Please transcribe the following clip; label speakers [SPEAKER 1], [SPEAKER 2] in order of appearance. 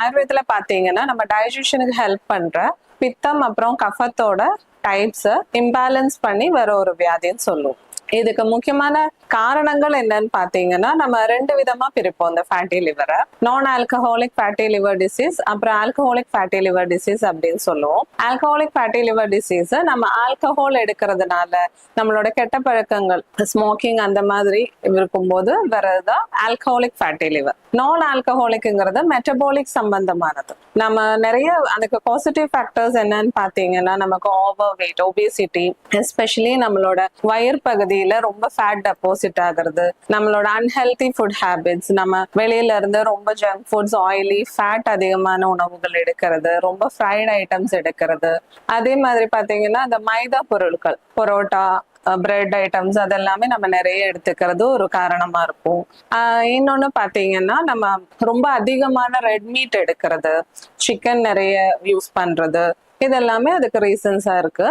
[SPEAKER 1] ஆயுர்வேதத்துல பாத்தீங்கன்னா நம்ம டைஜஷனுக்கு ஹெல்ப் பண்ற பித்தம் அப்புறம் கஃபத்தோட டைப்ஸ் இம்பேலன்ஸ் பண்ணி வர ஒரு வியாதின்னு சொல்லுவோம். இதுக்கு முக்கியமான காரணங்கள் என்னன்னு பாத்தீங்கன்னா நம்ம ரெண்டு விதமா பிரிப்போம் இந்த ஃபேட்டி லிவரை. நான் ஆல்கஹாலிக் ஃபேட்டி லிவர் டிசீஸ் அப்புறம் ஆல்கஹாலிக் ஃபேட்டி லிவர் டிசீஸ் அப்படின்னு சொல்லுவோம். ஆல்கஹாலிக் ஃபேட்டி லிவர் டிசீஸ் நம்ம ஆல்கஹால் எடுக்கிறதுனால நம்மளோட கெட்ட பழக்கங்கள் ஸ்மோக்கிங் அந்த மாதிரி இருக்கும்போது வர்றதுதான் ஆல்கஹாலிக் ஃபேட்டி லிவர். நான் ஆல்கஹாலிக்ங்கிறது மெட்டபாலிக் சம்பந்தமானது. நம்ம நிறைய அதுக்கு பாசிட்டிவ் ஃபேக்டர்ஸ் என்னன்னு பாத்தீங்கன்னா நமக்கு ஓவர் வெயிட் ஒபிசிட்டி, எஸ்பெஷலி நம்மளோட வயிறு பகுதியில ரொம்ப ஃபேட் டெபாசிட் ஆகுறது, நம்மளோட அன்ஹெல்தி ஃபுட் ஹேபிட்ஸ், நம்ம வெளியில இருந்து ரொம்ப ஜங்க் ஃபுட்ஸ் ஆயிலி ஃபேட் அதிகமான உணவுகள் எடுக்கிறது, ரொம்ப ஃப்ரைட் ஐட்டம்ஸ் எடுக்கிறது, அதே மாதிரி பாத்தீங்கன்னா இந்த மைதா பொருட்கள் பரோட்டா பிரெட் ஐட்டம்ஸ் அதெல்லாமே நம்ம நிறைய எடுத்துக்கிறது ஒரு காரணமா இருக்கும். இன்னொன்னு பாத்தீங்கன்னா நம்ம ரொம்ப அதிகமான ரெட் மீட் எடுக்கிறது, சிக்கன் நிறைய யூஸ் பண்றது, இதெல்லாமே அதுக்கு ரீசன்ஸா இருக்கு.